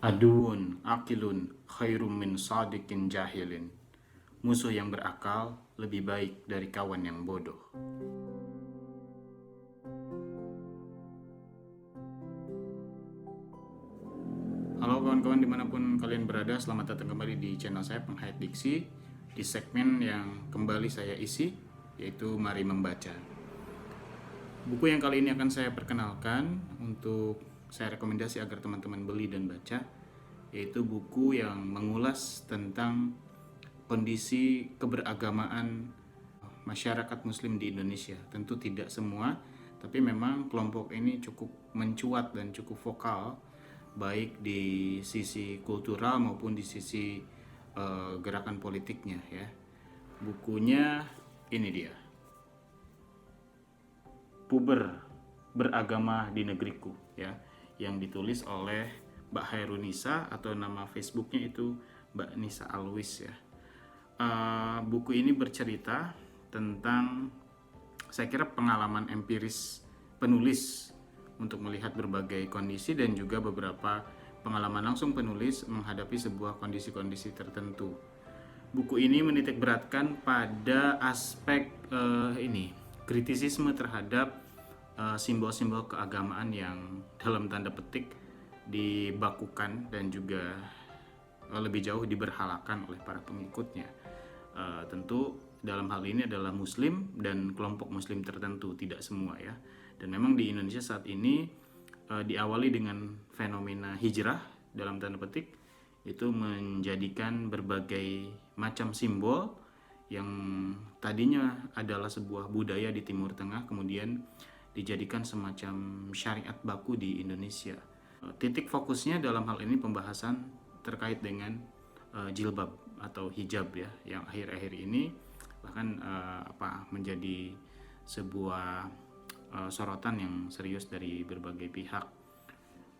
Aduun akilun khairum min sadikin jahilin. Musuh yang berakal lebih baik dari kawan yang bodoh. Halo kawan-kawan dimanapun kalian berada, selamat datang kembali di channel saya Penghayat Diksi, di segmen yang kembali saya isi, yaitu Mari Membaca. Buku yang kali ini akan saya perkenalkan untuk saya rekomendasi agar teman-teman beli dan baca, yaitu buku yang mengulas tentang kondisi keberagamaan masyarakat muslim di Indonesia. Tentu tidak semua, tapi memang kelompok ini cukup mencuat dan cukup vokal, baik di sisi kultural maupun di sisi gerakan politiknya ya. Bukunya ini dia, Puber Beragama di Negeriku ya, yang ditulis oleh Mbak Hairunisa atau nama Facebooknya itu Mbak Nisa Alwis ya. Buku ini bercerita tentang, saya kira, pengalaman empiris penulis untuk melihat berbagai kondisi dan juga beberapa pengalaman langsung penulis menghadapi sebuah kondisi-kondisi tertentu. Buku ini menitik beratkan pada aspek kritisisme terhadap simbol-simbol keagamaan yang dalam tanda petik dibakukan dan juga lebih jauh diberhalakan oleh para pengikutnya. Tentu dalam hal ini adalah muslim dan kelompok muslim tertentu, tidak semua ya. Dan memang di Indonesia saat ini diawali dengan fenomena hijrah dalam tanda petik, itu menjadikan berbagai macam simbol yang tadinya adalah sebuah budaya di Timur Tengah kemudian dijadikan semacam syariat baku di Indonesia. Titik fokusnya dalam hal ini pembahasan terkait dengan jilbab atau hijab ya, yang akhir-akhir ini bahkan menjadi sebuah sorotan yang serius dari berbagai pihak,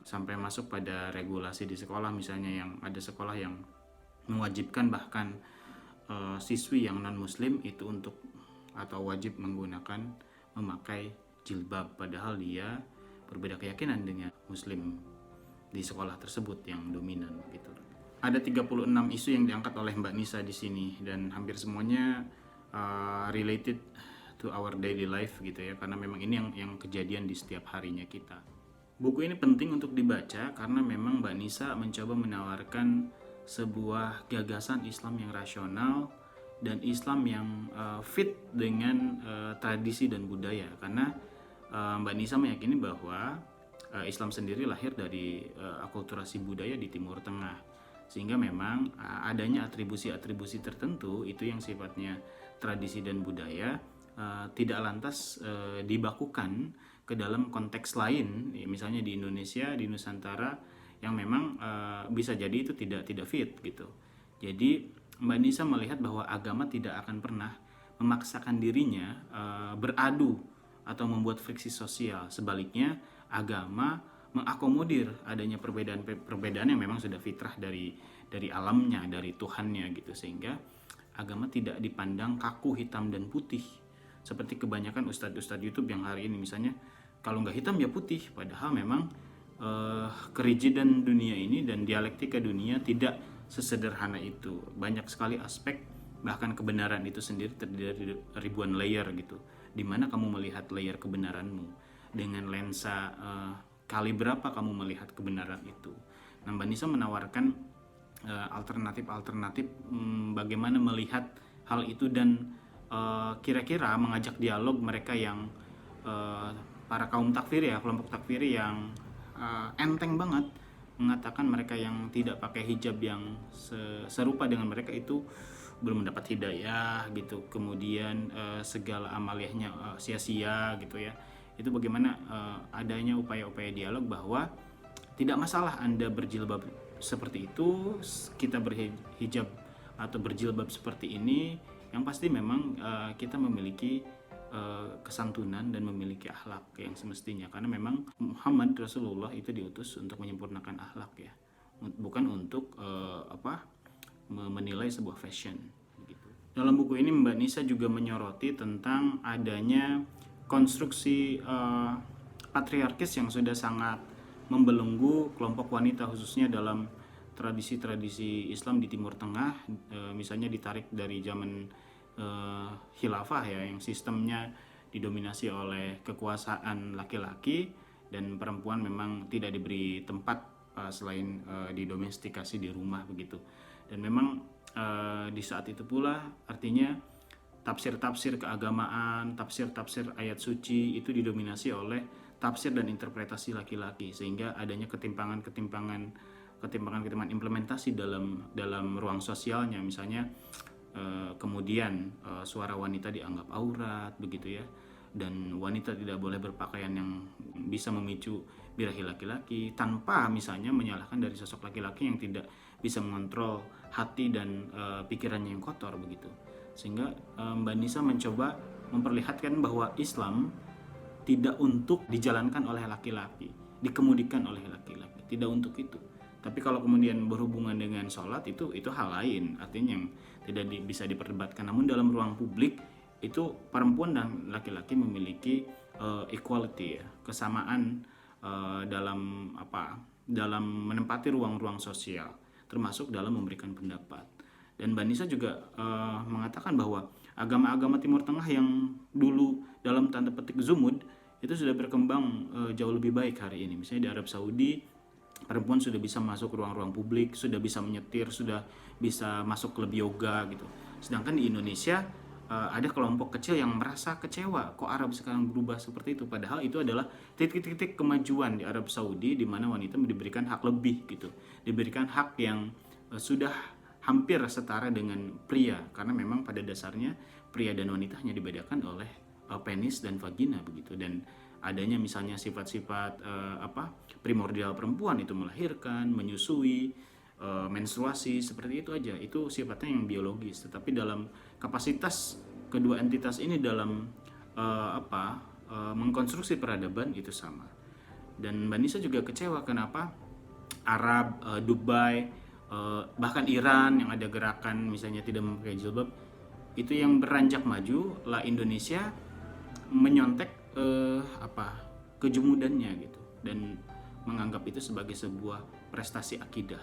sampai masuk pada regulasi di sekolah misalnya, yang ada sekolah yang mewajibkan bahkan siswi yang non muslim itu untuk atau wajib memakai jilbab, padahal dia berbeda keyakinan dengan muslim di sekolah tersebut yang dominan gitu. Ada 36 isu yang diangkat oleh Mbak Nisa di sini dan hampir semuanya related to our daily life gitu ya, karena memang ini yang kejadian di setiap harinya kita. Buku ini penting untuk dibaca karena memang Mbak Nisa mencoba menawarkan sebuah gagasan Islam yang rasional dan Islam yang fit dengan tradisi dan budaya, karena Mbak Nisa meyakini bahwa Islam sendiri lahir dari akulturasi budaya di Timur Tengah, sehingga memang adanya atribusi-atribusi tertentu itu yang sifatnya tradisi dan budaya tidak lantas dibakukan ke dalam konteks lain, misalnya di Indonesia, di Nusantara, yang memang bisa jadi itu tidak fit gitu. Jadi Mbak Nisa melihat bahwa agama tidak akan pernah memaksakan dirinya beradu atau membuat friksi sosial. Sebaliknya, agama mengakomodir adanya perbedaan yang memang sudah fitrah dari alamnya, dari Tuhannya gitu, sehingga agama tidak dipandang kaku hitam dan putih seperti kebanyakan ustadz-ustadz YouTube yang hari ini misalnya kalau nggak hitam ya putih, padahal memang kerigidan dunia ini dan dialektika dunia tidak sesederhana itu. Banyak sekali aspek, bahkan kebenaran itu sendiri terdiri dari ribuan layer gitu. Dimana kamu melihat layer kebenaranmu, dengan lensa kali berapa kamu melihat kebenaran itu. Nah, Mbak Nisa menawarkan alternatif bagaimana melihat hal itu dan kira-kira mengajak dialog mereka yang para kaum takfiri ya, kelompok takfiri yang enteng banget mengatakan mereka yang tidak pakai hijab yang serupa dengan mereka itu belum mendapat hidayah gitu, kemudian segala amaliyahnya sia-sia gitu ya. Itu bagaimana adanya upaya-upaya dialog bahwa tidak masalah Anda berjilbab seperti itu, kita berhijab atau berjilbab seperti ini, yang pasti memang kita memiliki kesantunan dan memiliki akhlak yang semestinya, karena memang Muhammad Rasulullah itu diutus untuk menyempurnakan akhlak ya, bukan untuk menilai sebuah fashion gitu. Dalam buku ini Mbak Nisa juga menyoroti tentang adanya konstruksi patriarkis yang sudah sangat membelenggu kelompok wanita khususnya dalam tradisi-tradisi Islam di Timur Tengah, misalnya ditarik dari zaman khilafah ya, yang sistemnya didominasi oleh kekuasaan laki-laki dan perempuan memang tidak diberi tempat selain didomestikasi di rumah begitu. Dan memang di saat itu pula artinya tafsir-tafsir keagamaan, tafsir-tafsir ayat suci itu didominasi oleh tafsir dan interpretasi laki-laki, sehingga adanya ketimpangan implementasi dalam ruang sosialnya. Misalnya kemudian suara wanita dianggap aurat begitu ya, dan wanita tidak boleh berpakaian yang bisa memicu birahi laki-laki, tanpa misalnya menyalahkan dari sosok laki-laki yang tidak bisa mengontrol hati dan pikirannya yang kotor begitu. Sehingga Mbak Nisa mencoba memperlihatkan bahwa Islam tidak untuk dijalankan oleh laki-laki, dikemudikan oleh laki-laki, tidak untuk itu. Tapi kalau kemudian berhubungan dengan sholat itu hal lain, artinya yang tidak bisa diperdebatkan. Namun dalam ruang publik itu perempuan dan laki-laki memiliki equality ya, kesamaan dalam menempati ruang-ruang sosial, termasuk dalam memberikan pendapat. Dan Mbak Nisa juga mengatakan bahwa agama-agama Timur Tengah yang dulu dalam tanda petik zumud itu sudah berkembang jauh lebih baik hari ini. Misalnya di Arab Saudi, perempuan sudah bisa masuk ruang-ruang publik, sudah bisa menyetir, sudah bisa masuk klub yoga gitu. Sedangkan di Indonesia ada kelompok kecil yang merasa kecewa kok Arab sekarang berubah seperti itu. Padahal itu adalah titik-titik kemajuan di Arab Saudi, di mana wanita diberikan hak lebih gitu, diberikan hak yang sudah hampir setara dengan pria, karena memang pada dasarnya pria dan wanita hanya dibedakan oleh penis dan vagina begitu. Dan adanya misalnya sifat-sifat primordial perempuan itu melahirkan, menyusui, menstruasi, seperti itu aja. Itu sifatnya yang biologis, tetapi dalam kapasitas kedua entitas ini dalam mengkonstruksi peradaban itu sama. Dan Mbak Nisa juga kecewa kenapa Arab, Dubai, bahkan Iran yang ada gerakan misalnya tidak memakai jilbab itu yang beranjak maju, lah Indonesia menyontek kejumudannya gitu dan menganggap itu sebagai sebuah prestasi akidah.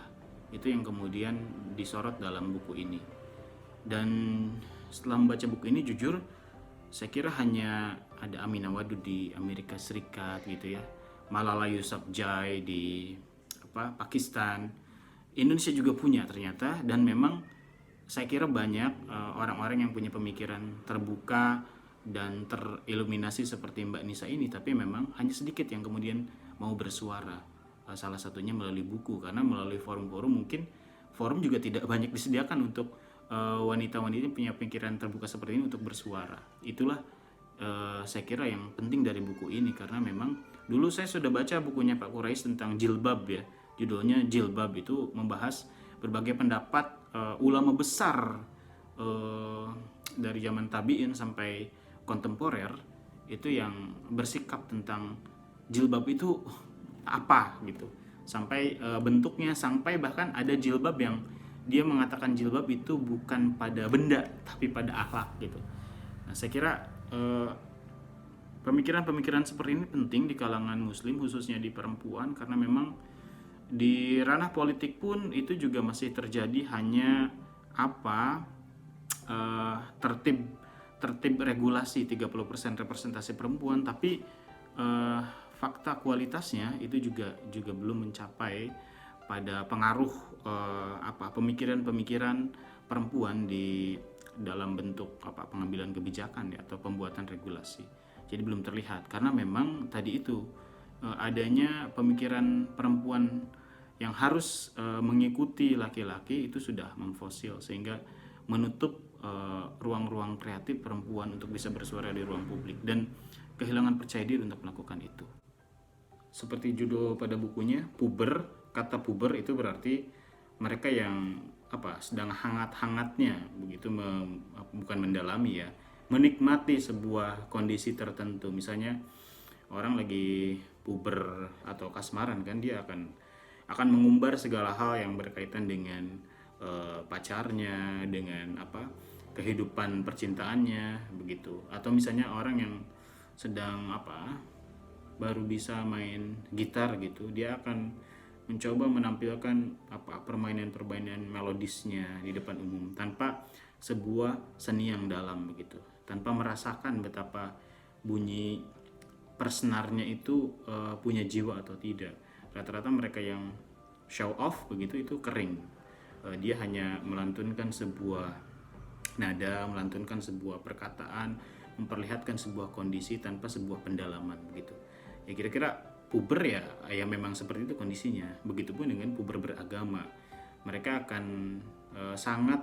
Itu yang kemudian disorot dalam buku ini. Dan setelah membaca buku ini, jujur saya kira hanya ada Aminah Wadud di Amerika Serikat gitu ya, Malala Yousafzai di Pakistan. Indonesia juga punya ternyata, dan memang saya kira banyak orang-orang yang punya pemikiran terbuka dan teriluminasi seperti Mbak Nisa ini, tapi memang hanya sedikit yang kemudian mau bersuara. Salah satunya melalui buku, karena melalui forum-forum mungkin forum juga tidak banyak disediakan untuk wanita-wanita yang punya pikiran terbuka seperti ini untuk bersuara. Itulah saya kira yang penting dari buku ini, karena memang dulu saya sudah baca bukunya Pak Quraisy tentang jilbab ya, judulnya Jilbab, itu membahas berbagai pendapat ulama besar dari zaman tabi'in sampai kontemporer itu yang bersikap tentang jilbab itu apa gitu, sampai bentuknya, sampai bahkan ada jilbab yang dia mengatakan jilbab itu bukan pada benda tapi pada akhlak gitu. Nah, saya kira pemikiran-pemikiran seperti ini penting di kalangan muslim, khususnya di perempuan, karena memang di ranah politik pun itu juga masih terjadi hanya tertib regulasi 30% representasi perempuan, tapi fakta kualitasnya itu juga belum mencapai pada pengaruh pemikiran-pemikiran perempuan di dalam bentuk pengambilan kebijakan ya, atau pembuatan regulasi. Jadi belum terlihat, karena memang tadi itu adanya pemikiran perempuan yang harus mengikuti laki-laki itu sudah memfosil, sehingga menutup ruang-ruang kreatif perempuan untuk bisa bersuara di ruang publik dan kehilangan percaya diri untuk melakukan itu. Seperti judul pada bukunya, puber, kata puber itu berarti mereka yang sedang hangat-hangatnya begitu, bukan mendalami ya, menikmati sebuah kondisi tertentu. Misalnya orang lagi puber atau kasmaran kan, dia akan mengumbar segala hal yang berkaitan dengan pacarnya, dengan kehidupan percintaannya begitu. Atau misalnya orang yang sedang baru bisa main gitar gitu, dia akan mencoba menampilkan permainan-permainan melodisnya di depan umum tanpa sebuah seni yang dalam begitu, tanpa merasakan betapa bunyi persenarnya itu punya jiwa atau tidak. Rata-rata mereka yang show off begitu itu kering. Dia hanya melantunkan sebuah nada, melantunkan sebuah perkataan, memperlihatkan sebuah kondisi tanpa sebuah pendalaman begitu. Ya kira-kira puber ya memang seperti itu kondisinya. Begitupun dengan puber beragama. Mereka akan sangat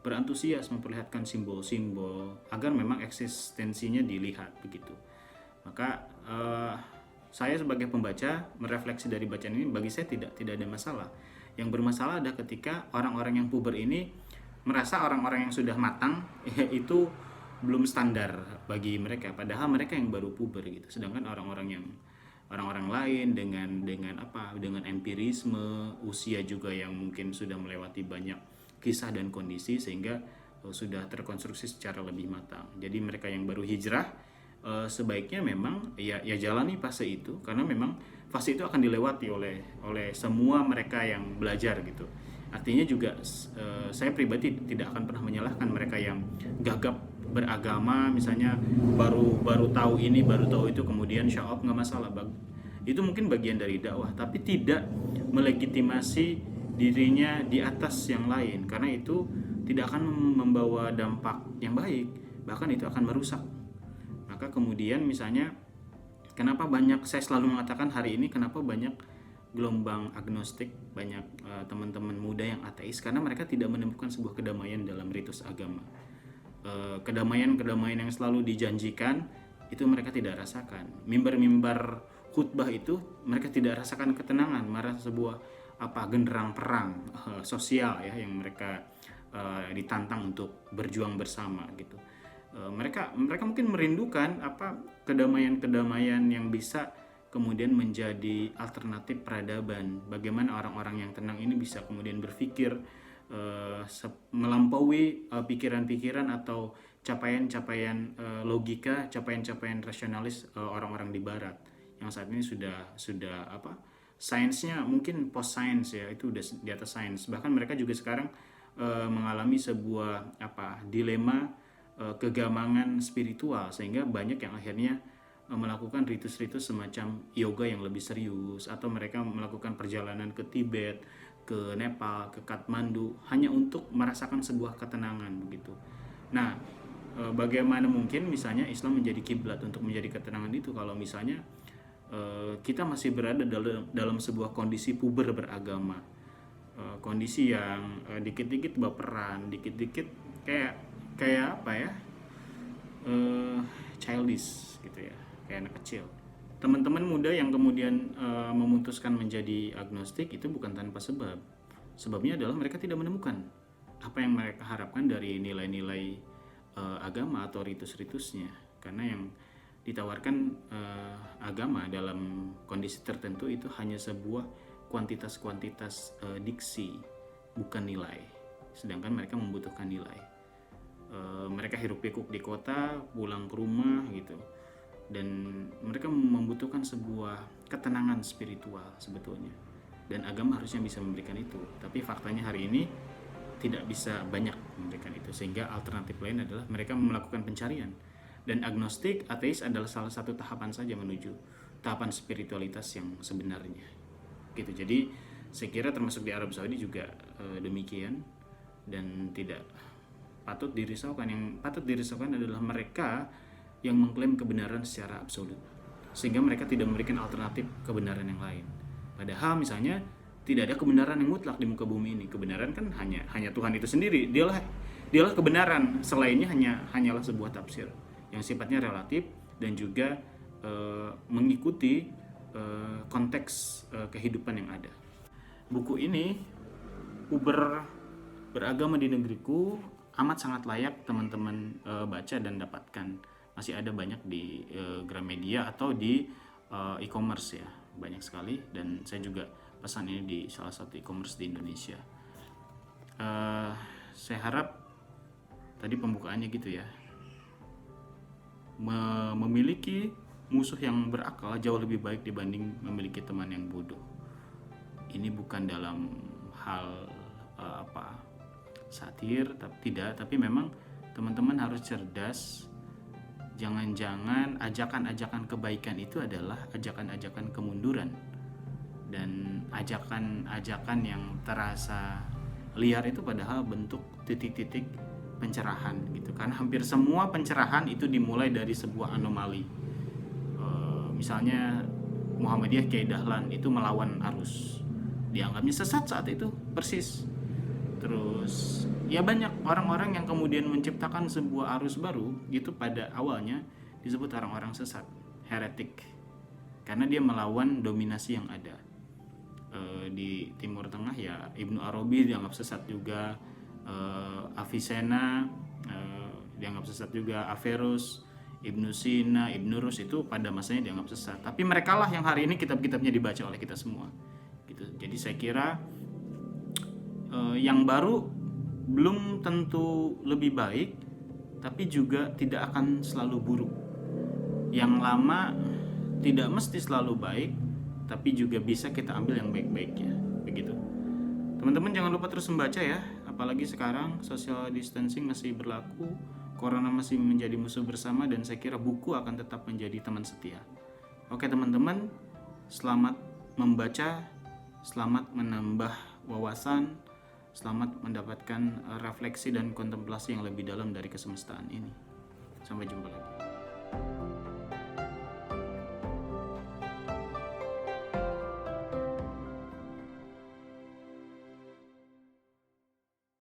berantusias memperlihatkan simbol-simbol agar memang eksistensinya dilihat begitu. Maka saya sebagai pembaca merefleksi dari bacaan ini, bagi saya tidak ada masalah. Yang bermasalah adalah ketika orang-orang yang puber ini merasa orang-orang yang sudah matang itu belum standar bagi mereka, padahal mereka yang baru puber gitu. Sedangkan orang-orang lain dengan empirisme, usia juga yang mungkin sudah melewati banyak kisah dan kondisi sehingga sudah terkonstruksi secara lebih matang. Jadi mereka yang baru hijrah sebaiknya memang ya jalani fase itu, karena memang fase itu akan dilewati oleh semua mereka yang belajar gitu. Artinya juga saya pribadi tidak akan pernah menyalahkan mereka yang gagap beragama, misalnya baru tahu ini, baru tahu itu, kemudian show off, nggak masalah. Itu mungkin bagian dari dakwah, tapi tidak melegitimasi dirinya di atas yang lain, karena itu tidak akan membawa dampak yang baik, bahkan itu akan merusak. Maka kemudian misalnya kenapa saya selalu mengatakan hari ini kenapa banyak gelombang agnostik, banyak teman-teman muda yang ateis, karena mereka tidak menemukan sebuah kedamaian dalam ritus agama. Kedamaian yang selalu dijanjikan itu mereka tidak rasakan. Mimbar khutbah itu mereka tidak rasakan ketenangan, malah sebuah genderang perang sosial ya yang mereka ditantang untuk berjuang bersama gitu. Mereka mungkin merindukan kedamaian yang bisa kemudian menjadi alternatif peradaban. Bagaimana orang-orang yang tenang ini bisa kemudian berpikir melampaui pikiran-pikiran atau capaian-capaian logika, capaian-capaian rasionalis orang-orang di barat yang saat ini sudah sainsnya mungkin post science ya, itu udah di atas sains. Bahkan mereka juga sekarang mengalami sebuah dilema kegamangan spiritual, sehingga banyak yang akhirnya melakukan ritus-ritus semacam yoga yang lebih serius, atau mereka melakukan perjalanan ke Tibet, ke Nepal, ke Kathmandu hanya untuk merasakan sebuah ketenangan begitu. Nah, bagaimana mungkin misalnya Islam menjadi kiblat untuk menjadi ketenangan itu kalau misalnya kita masih berada dalam sebuah kondisi puber beragama, kondisi yang dikit-dikit baperan, dikit-dikit kayak childish gitu ya, kayak anak kecil. Teman-teman muda yang kemudian memutuskan menjadi agnostik itu bukan tanpa sebab. Sebabnya adalah mereka tidak menemukan apa yang mereka harapkan dari nilai-nilai agama atau ritus-ritusnya. Karena yang ditawarkan agama dalam kondisi tertentu itu hanya sebuah kuantitas-kuantitas diksi, bukan nilai. Sedangkan mereka membutuhkan nilai. Mereka hiruk pikuk di kota, pulang ke rumah gitu. Dan mereka membutuhkan sebuah ketenangan spiritual sebetulnya, dan agama harusnya bisa memberikan itu, tapi faktanya hari ini tidak bisa banyak memberikan itu, sehingga alternatif lain adalah mereka melakukan pencarian. Dan agnostik, ateis adalah salah satu tahapan saja menuju tahapan spiritualitas yang sebenarnya gitu. Jadi saya kira termasuk di Arab Saudi juga demikian, dan tidak patut dirisaukan. Yang patut dirisaukan adalah mereka yang mengklaim kebenaran secara absolut, sehingga mereka tidak memberikan alternatif kebenaran yang lain. Padahal misalnya tidak ada kebenaran yang mutlak di muka bumi ini. Kebenaran kan hanya Tuhan itu sendiri. Dialah kebenaran. Selainnya hanyalah sebuah tafsir yang sifatnya relatif dan juga mengikuti konteks kehidupan yang ada. Buku ini, Puber Beragama di Negeriku, amat sangat layak teman-teman baca dan dapatkan. Masih ada banyak di Gramedia atau di e-commerce ya, banyak sekali, dan saya juga pesan ini di salah satu e-commerce di Indonesia. Saya harap tadi pembukaannya gitu ya, memiliki musuh yang berakal jauh lebih baik dibanding memiliki teman yang bodoh. Ini bukan dalam hal satir, tapi memang teman-teman harus cerdas. Jangan-jangan ajakan-ajakan kebaikan itu adalah ajakan-ajakan kemunduran dan ajakan-ajakan yang terasa liar itu padahal bentuk titik-titik pencerahan gitu kan. Hampir semua pencerahan itu dimulai dari sebuah anomali. Misalnya Muhammadiyah Kiai Dahlan itu melawan arus, dianggapnya sesat saat itu persis. Terus ya banyak orang-orang yang kemudian menciptakan sebuah arus baru itu pada awalnya disebut orang-orang sesat, heretik, karena dia melawan dominasi yang ada. Di Timur Tengah ya Ibnu Arabi dianggap sesat juga, Avicenna dianggap sesat juga, Averroes, Ibnu Sina, Ibnu Rus itu pada masanya dianggap sesat. Tapi mereka lah yang hari ini kitab-kitabnya dibaca oleh kita semua gitu. Jadi saya kira yang baru belum tentu lebih baik, tapi juga tidak akan selalu buruk. Yang lama tidak mesti selalu baik, tapi juga bisa kita ambil yang baik-baiknya. Begitu. Teman-teman jangan lupa terus membaca ya, apalagi sekarang social distancing masih berlaku, corona masih menjadi musuh bersama, dan saya kira buku akan tetap menjadi teman setia. Oke teman-teman, selamat membaca, selamat menambah wawasan, selamat mendapatkan refleksi dan kontemplasi yang lebih dalam dari kesemestaan ini. Sampai jumpa lagi.